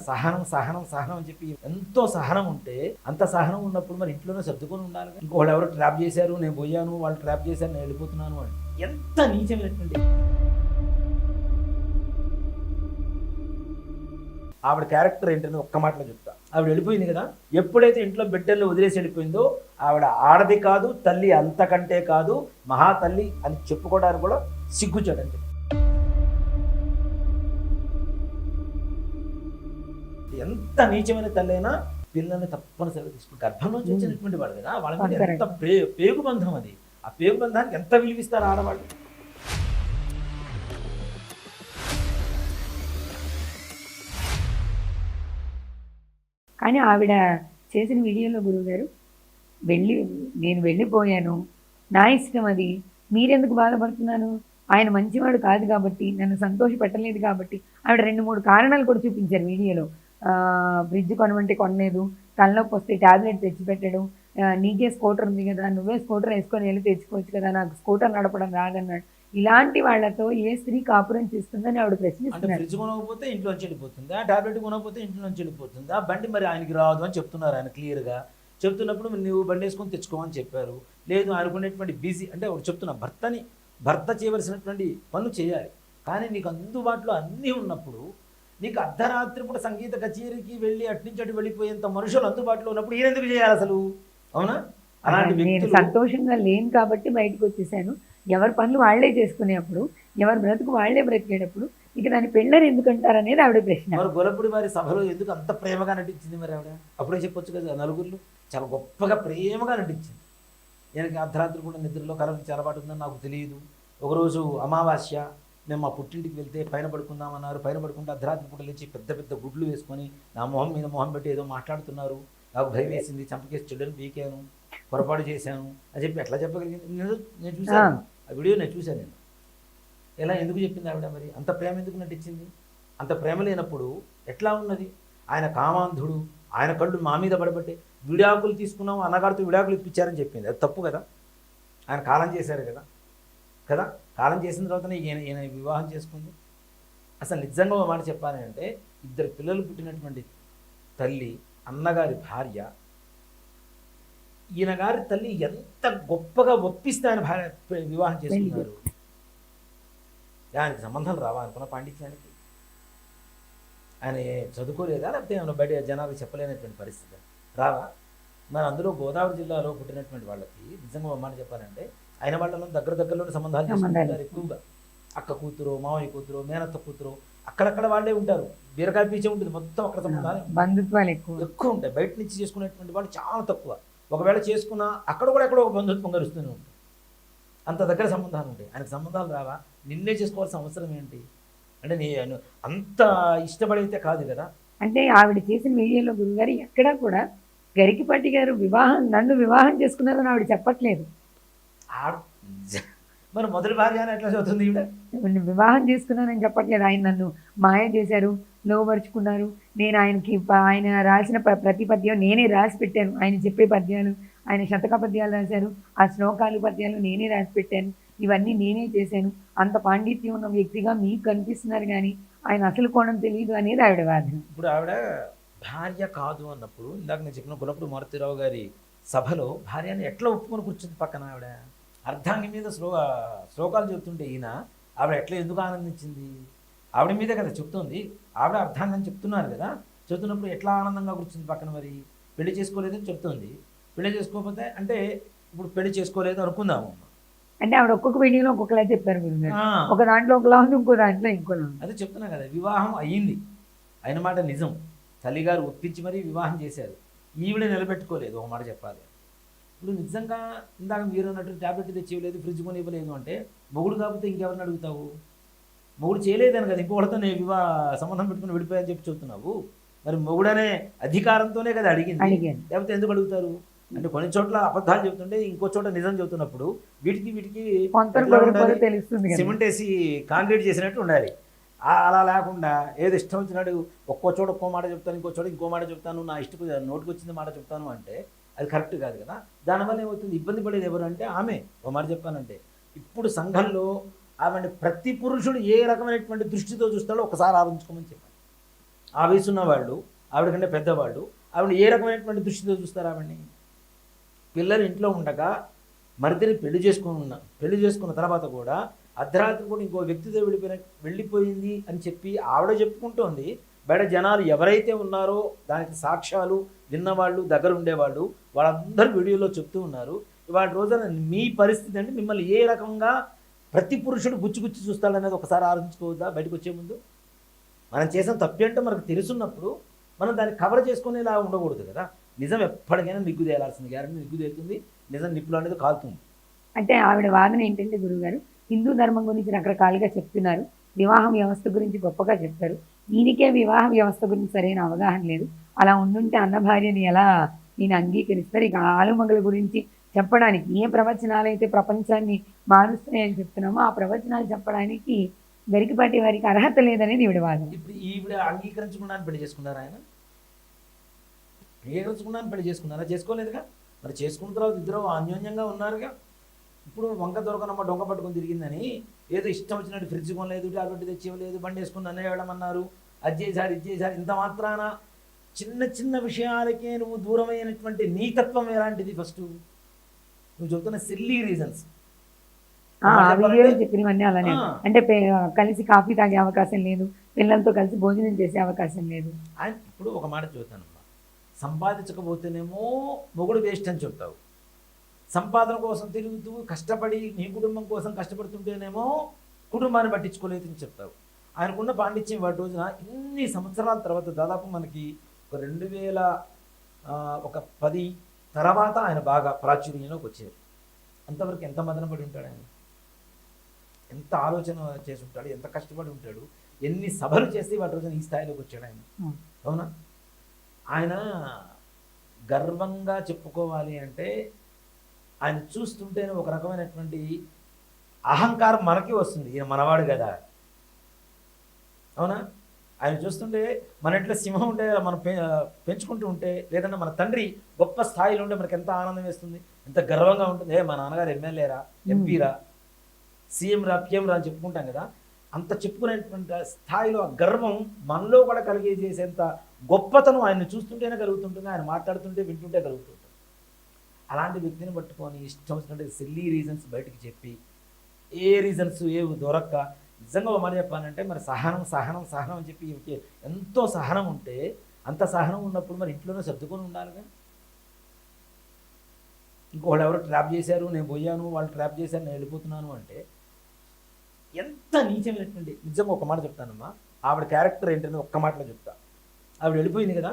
సహనం సహనం సహనం అని చెప్పి ఎంతో సహనం ఉంటే, అంత సహనం ఉన్నప్పుడు మరి ఇంట్లోనే సర్దుకొని ఉండాలి. ఇంకోళ్ళు ఎవరు ట్రాప్ చేశారు, నేను పోయాను, వాళ్ళు ట్రాప్ చేశారు, నేను వెళ్ళిపోతున్నాను అని ఎంత నీచమైనటువంటి. ఆవిడ క్యారెక్టర్ ఏంటని ఒక్క మాటలో చెప్తా. ఆవిడ వెళ్ళిపోయింది కదా, ఎప్పుడైతే ఇంట్లో బిడ్డల్ని వదిలేసి వెళ్ళిపోయిందో ఆవిడ ఆడది కాదు, తల్లి అంతకంటే కాదు, మహాతల్లి అని చెప్పుకోవడానికి కూడా సిగ్గుచాడండి. ఎంత నీచమైన తల్లి అయినా పిల్లల్ని తప్పనిసరిగా తీసుకుంటారు. గర్భంలోంచి వచ్చినటువంటి వాడు కదా, వాళ్ళ మీద ఎంత పేగు బంధం అది. ఆ పేగు బంధానికి ఎంత విలువిస్తారు ఆడవాళ్ళు. కానీ ఆవిడ చేసిన వీడియోలో గురువుగారు నేను వెళ్ళిపోయాను, నా ఇష్టం అది, మీరెందుకు బాధపడుతున్నాను, ఆయన మంచివాడు కాదు కాబట్టి, నన్ను సంతోష పెట్టలేదు కాబట్టి. ఆవిడ 2-3 కారణాలు కూడా చూపించారు వీడియోలో. ఫ్రిడ్జ్ కొనమంటే కొనలేదు, తలనొప్పి వస్తే ట్యాబ్లెట్ తెచ్చిపెట్టడం, నీకే స్కూటర్ ఉంది కదా, నువ్వే స్కూటర్ వేసుకొని వెళ్ళి తెచ్చుకోవచ్చు కదా, నాకు స్కూటర్ నడపడం రాదన్నాడు. ఇలాంటి వాళ్ళతో ఏ స్త్రీ కాపురం చేస్తుందని ఆవిడ ప్రశ్నిస్తున్నారు. ఫ్రిడ్జ్ కొనకపోతే ఇంట్లోంచి వెళ్ళిపోతుంది, ఆ టాబ్లెట్ కొనకపోతే ఇంట్లోంచి వెళ్ళిపోతుంది, ఆ బండి మరి ఆయనకి రాదు అని చెప్తున్నారు. ఆయన క్లియర్గా చెప్తున్నప్పుడు నువ్వు బండి వేసుకొని తెచ్చుకోమని చెప్పారు. లేదు అనుకునేటువంటి బిజీ అంటే ఒకటి చెప్తున్నా, భర్త చేయవలసినటువంటి పనులు చేయాలి. కానీ నీకు అందుబాటులో అన్నీ ఉన్నప్పుడు, నీకు అర్ధరాత్రి పూట సంగీత కచేరీకి వెళ్ళి అట్నుంచి అటు వెళ్ళిపోయేంత మనుషులు అందుబాటులో ఉన్నప్పుడు ఈయన ఎందుకు చేయాలి అసలు? అవునా? అలాంటి నేను సంతోషంగా లేను కాబట్టి బయటకు వచ్చేసాను. ఎవరి పనులు వాళ్లే చేసుకునేప్పుడు, ఎవరి బ్రతుకు వాళ్లే బ్రతికేటప్పుడు ఇక దాని పెళ్ళని ఎందుకంటారు అనేది ఆవిడ ప్రశ్న. మరి గొల్లపూడి వారి సభలో ఎందుకు అంత ప్రేమగా నటించింది మరి ఆవిడ? అప్పుడే చెప్పొచ్చు కదా, నలుగురిలో చాలా గొప్పగా ప్రేమగా నటించింది. నేను అర్ధరాత్రి కూడా నిద్రలో కలవని చెరపాటు ఉందని నాకు తెలియదు. ఒకరోజు అమావాస్య, మేము మా పుట్టింటికి వెళ్తే పైన పడుకుందామన్నారు. పైన పడుకుంటే అర్ధరాత్రి పూట లేచి పెద్ద పెద్ద గుడ్లు వేసుకొని నా మొహం మీద మొహం పెట్టి ఏదో మాట్లాడుతున్నారు. నాకు భయం వేసింది, చంపకేసి చెడ్డని పీకాను, పొరపాటు చేశాను అని చెప్పి ఎట్లా చెప్పగలిగింది? నేను చూశాను ఆ వీడియో, నేను చూశాను. నేను ఎలా ఎందుకు చెప్పింది ఆవిడ? మరి అంత ప్రేమ ఎందుకు నటించింది? అంత ప్రేమ లేనప్పుడు ఎట్లా ఉన్నది? ఆయన కామాంధుడు, ఆయన కళ్ళు మా మీద పడబట్టే విడాకులు తీసుకున్నాము, అన్నగారితో విడాకులు ఇప్పించారని చెప్పింది. అది తప్పు కదా? ఆయన కాలం చేశారు కదా కదా కాలం చేసిన తర్వాతనే ఈయన వివాహం చేసుకుంది. అసలు నిజంగా ఒక మాట చెప్పాలి అంటే, 2 పిల్లలు పుట్టినటువంటి తల్లి, అన్నగారి భార్య, ఈయన గారి తల్లి ఎంత గొప్పగా ఒప్పిస్తే ఆయన భార్య వివాహం చేసుకున్నారు. ఆయనకి సంబంధాలు రావా అనుకున్న పాండిత్యానికి? ఆయన చదువుకోలేదా, లేకపోతే ఏమైనా బయట జనాలు చెప్పలేనటువంటి పరిస్థితి రావా? మరి అందులో గోదావరి జిల్లాలో పుట్టినటువంటి వాళ్ళకి నిజంగా ఒక మాట చెప్పాలంటే, ఆయన వాళ్ళలో దగ్గరలోని సంబంధాలు చేసుకుంటారు ఎక్కువగా. అక్క కూతురు, మామయ్య కూతురు, మేనత్త కూతురు, అక్కడక్కడ వాళ్ళే ఉంటారు. బీరకాయ పీచే ఉంటుంది మొత్తం. అక్కడ సంబంధాలు, బంధుత్వాలు ఎక్కువ ఉంటాయి. బయట నుంచి చేసుకునేటువంటి వాళ్ళు చాలా తక్కువ. ఒకవేళ చేసుకున్నా అక్కడ కూడా ఎక్కడో ఒక బంధుత్వం కలుస్తూనే ఉంటుంది. అంత దగ్గర సంబంధాలు ఉంటాయి. ఆయనకు సంబంధాలు రావా? నిన్నే చేసుకోవాల్సిన అవసరం ఏంటి? అంటే నేను అంత ఇష్టపడైతే కాదు కదా. అంటే ఆవిడ చేసిన వీడియోలో గురుగారు ఎక్కడా కూడా గరికిపాటి గారు నన్ను వివాహం చేసుకున్నారని ఆవిడ చెప్పట్లేదు. మరి మొదటి భార్య అని ఎట్లా చదువుతుంది ఈవిడ? వివాహం చేసుకున్నానని చెప్పట్లేదు. ఆయన నన్ను మాయ చేశారు, లోపరుచుకున్నారు. నేను ఆయన రాసిన ప్రతి పద్యం నేనే రాసి పెట్టాను. ఆయన చెప్పే పద్యాలు, ఆయన శతక పద్యాలు రాశారు, ఆ శ్లోకాలు పద్యాలు నేనే రాసి పెట్టాను. ఇవన్నీ నేనే చేశాను. అంత పాండిత్యం ఉన్న వ్యక్తిగా మీకు కనిపిస్తున్నారు, కానీ ఆయన అసలు కోణం తెలియదు అనేది ఆవిడ వాదన. ఇప్పుడు ఆవిడ భార్య కాదు అన్నప్పుడు, ఇందాక నేను చెప్పిన గుల్లపూడి మారుతీరావు గారి సభలో భార్యని ఎట్లా ఒప్పుకొని కూర్చుంది పక్కన ఆవిడ? అర్ధాంగి మీద శ్లోకాలు చెప్తుంటే ఈయన ఆవిడ ఎట్లా ఎందుకు ఆనందించింది? ఆవిడ మీదే కదా చెప్తుంది. ఆవిడ అర్ధాంగం చెప్తున్నారు కదా, చెప్తున్నప్పుడు ఎట్లా ఆనందంగా కూర్చుంది పక్కన? మరి పెళ్లి చేసుకోలేదని చెప్తుంది. పెళ్లి చేసుకోకపోతే అంటే ఇప్పుడు పెళ్లి చేసుకోలేదు అనుకుందాము. అంటే ఆవిడ ఒక్కొక్క వీడియోలో ఒక్కొక్కలా చెప్పారు. ఒక దాంట్లో ఒకలా ఉంది, ఇంకో దాంట్లో ఇంకోలా. అదే చెప్తున్నా కదా, వివాహం అయ్యింది, అయిన మాట నిజం. తల్లిగారు ఒప్పించి మరీ వివాహం చేశారు. ఈవిడ నిలబెట్టుకోలేదు. ఒక మాట చెప్పాలి, ఇప్పుడు నిజంగా ఇందాక మీరు అన్నట్టు ట్యాబ్లెట్ తెచ్చి ఇవ్వలేదు, ఫ్రిడ్జ్ కొని ఇవ్వలేదు అంటే, మొగుడు కాకపోతే ఇంకెవరిని అడుగుతావు? మొగుడు చేయలేదని కదా ఇంకొకటితో నేను సంబంధం పెట్టుకుని విడిపోయాని చెప్పి చెప్తున్నావు. మరి మొగుడనే అధికారంతోనే కదా అడిగింది, లేకపోతే ఎందుకు అడుగుతారు? అంటే కొన్ని చోట్ల అబద్ధాలు చెబుతుంటే ఇంకో చోట నిజం చెబుతున్నప్పుడు వీటికి సిమెంట్ వేసి కాంక్రీట్ చేసినట్టు ఉండాలి. అలా లేకుండా ఏదో ఇష్టం వచ్చినాడు ఒక్కో చోట ఒక్కో మాట చెప్తాను, ఇంకో చోట ఇంకో మాట చెప్తాను, నా ఇష్టకు నోటికి వచ్చింది మాట చెప్తాను అంటే అది కరెక్ట్ కాదు కదా. దానివల్ల ఏమవుతుంది? ఇబ్బంది పడేది ఎవరు అంటే ఆమె. ఒక మాట చెప్పానంటే, ఇప్పుడు సంఘంలో ఆమె ప్రతి పురుషుడు ఏ రకమైనటువంటి దృష్టితో చూస్తాడో ఒకసారి ఆలోచించుకోమని చెప్పాలి. ఆ వయసు ఉన్న వాళ్ళు, ఆవిడ కంటే పెద్దవాళ్ళు ఆవిడ ఏ రకమైనటువంటి దృష్టితో చూస్తారు ఆవిడని? పిల్లలు ఇంట్లో ఉండగా మరిదిని పెళ్లి చేసుకున్న తర్వాత కూడా అర్ధరాత్రి కూడా ఇంకో వ్యక్తితో వెళ్ళిపోయింది అని చెప్పి ఆవిడ చెప్పుకుంటోంది. బయట జనాలు ఎవరైతే ఉన్నారో దానికి సాక్ష్యాలు విన్నవాళ్ళు, దగ్గర ఉండేవాళ్ళు, వాళ్ళందరూ వీడియోలో చెప్తూ ఉన్నారు. ఇవాళ రోజున మీ పరిస్థితి అంటే మిమ్మల్ని ఏ రకంగా ప్రతి పురుషుడు గుచ్చి చూస్తాడనేది ఒకసారి ఆలోచించుకోవద్దా? బయటకు వచ్చే ముందు మనం చేసిన తప్పు ఏంటో మనకు తెలుసున్నప్పుడు మనం దాన్ని కవర్ చేసుకునేలా ఉండకూడదు కదా. నిజం ఎప్పటికైనా నిగ్గు తేలాల్సింది, గ్యారెంటీ నిగ్గు తేలుతుంది, నిజం నిప్పులు అనేది కాలుతుంది. అంటే ఆవిడ వాదన ఏంటంటే గురువుగారు, హిందూ ధర్మం గురించి రకరకాలుగా చెప్తున్నారు, వివాహ వ్యవస్థ గురించి గొప్పగా చెప్తారు, ఈయనకే వివాహ వ్యవస్థ గురించి సరైన అవగాహన లేదు, అలా ఉండుంటే అన్న భార్యని ఎలా నేను అంగీకరిస్తారు? ఇక ఆలుమగల గురించి చెప్పడానికి ఏ ప్రవచనాలు అయితే ప్రపంచాన్ని మారుస్తాయని చెప్తున్నామో ఆ ప్రవచనాలు చెప్పడానికి గరికపాటి వారికి అర్హత లేదనేది ఈవిడ వాదన. ఇప్పుడు ఈవిడ అంగీకరించకుండా పెళ్లి చేసుకున్నారా? ఆయన అంగీకరించకుండా పెళ్లి చేసుకున్నారా? చేసుకోలేదుగా. మరి చేసుకున్న తర్వాత ఇద్దరు అన్యోన్యంగా ఉన్నారుగా. ఇప్పుడు వంక దొరకనమ్మ డొంక పట్టుకొని తిరిగిందని ఏదో ఇష్టం వచ్చినట్టు ఫ్రిడ్జ్ కొనలేదు, టాబ్లెట్ తెచ్చివ్వలేదు, బండి వేసుకుని నన్ను వేయడమన్నారు, అది చేశారు ఇది చేశారు. ఇంత మాత్రాన చిన్న చిన్న విషయాలకే నువ్వు దూరమైనటువంటి నీతత్వం ఎలాంటిది? ఫస్ట్ నువ్వు చెబుతున్న సిల్లీ రీజన్స్ చెప్పినవన్నీ అలానే. అంటే కలిసి కాఫీ తాగే అవకాశం లేదు, పిల్లలతో కలిసి భోజనం చేసే అవకాశం లేదు. ఆయన ఇప్పుడు ఒక మాట చెబుతానమ్మా, సంపాదించకపోతేనేమో మొగుడు వేస్ట్ అని చెప్తావు, సంపాదన కోసం తిరుగుతూ కష్టపడి నీ కుటుంబం కోసం కష్టపడుతుంటేనేమో కుటుంబాన్ని పట్టించుకోలేదని చెప్తావు. ఆయనకున్న పాండిత్యం వాటి రోజున ఇన్ని సంవత్సరాల తర్వాత దాదాపు మనకి ఒక 2010 తర్వాత ఆయన బాగా ప్రాచుర్యంలోకి వచ్చారు. అంతవరకు ఎంత మదన పడి ఉంటాడు ఆయన, ఎంత ఆలోచన చేసి ఉంటాడు, ఎంత కష్టపడి ఉంటాడు, ఎన్ని సభలు చేస్తే వాటి రోజున ఈ స్థాయిలోకి వచ్చాడు ఆయన. అవునా? ఆయన గర్వంగా చెప్పుకోవాలి అంటే ఆయన చూస్తుంటేనే ఒక రకమైనటువంటి అహంకారం మనకి వస్తుంది. ఈయన మనవాడు కదా. అవునా? ఆయన చూస్తుంటే మన ఇంట్లో సింహం ఉంటే మనం పెంచుకుంటూ ఉంటే, లేదంటే మన తండ్రి గొప్ప స్థాయిలో ఉంటే మనకి ఎంత ఆనందం వేస్తుంది, ఎంత గర్వంగా ఉంటుంది. మా నాన్నగారు ఎమ్మెల్యేరా, ఎంపీరా, సీఎం రా, పిఎం రా అని చెప్పుకుంటాం కదా. అంత చెప్పుకునేటువంటి స్థాయిలో ఆ గర్వం మనలో కూడా కలిగేసేంత గొప్పతనం ఆయన చూస్తుంటేనే కలుగుతుంటుంది, ఆయన మాట్లాడుతుంటే వింటుంటే కలుగుతుంటుంది. అలాంటి వ్యక్తిని పట్టుకొని ఇష్టం వచ్చినట్టు సిల్లీ రీజన్స్ బయటికి చెప్పి ఏ రీజన్స్ ఏవి దొరక్క, నిజంగా ఒక మాట చెప్పాలంటే మరి సహనం సహనం సహనం అని చెప్పి ఎంతో సహనం ఉంటే, అంత సహనం ఉన్నప్పుడు మరి ఇంట్లోనే సర్దుకొని ఉండాలిగా. ఇంకోళ్ళు ఎవరు ట్రాప్ చేశారు, నేను పోయాను, వాళ్ళు ట్రాప్ చేశారు, నేను వెళ్ళిపోతున్నాను అంటే ఎంత నీచమైనటువంటి. నిజంగా ఒక మాట చెప్తానమ్మా, ఆవిడ క్యారెక్టర్ ఏంటని ఒక్క మాటలో చెప్తా. ఆవిడ వెళ్ళిపోయింది కదా,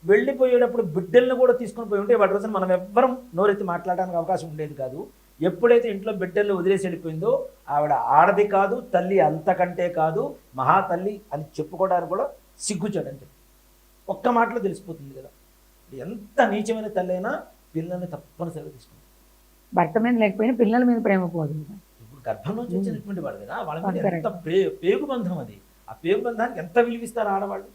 వెళ్ళిపోయేటప్పుడు బిడ్డలను కూడా తీసుకొని పోయి ఉంటే వాటి రోజున మనం ఎవ్వరం నోరెత్తి మాట్లాడడానికి అవకాశం ఉండేది కాదు. ఎప్పుడైతే ఇంట్లో బిడ్డలను వదిలేసి వెళ్ళిపోయిందో ఆవిడ ఆడది కాదు, తల్లి అంతకంటే కాదు, మహాతల్లి అని చెప్పుకోవడానికి కూడా సిగ్గుచాడని చెప్పి ఒక్క మాటలో తెలిసిపోతుంది కదా. ఎంత నీచమైన తల్లి అయినా పిల్లల్ని తప్పనిసరిగా తీసుకుంటాం. భర్త మీద లేకపోయినా పిల్లల మీద ప్రేమ పోదు. ఇప్పుడు గర్భంలోంచి వచ్చినటువంటి వాడు కదా, వాళ్ళ మీద ఎంత పేగు బంధం అది. ఆ పేగు బంధానికి ఎంత విలువిస్తారు ఆడవాళ్ళు.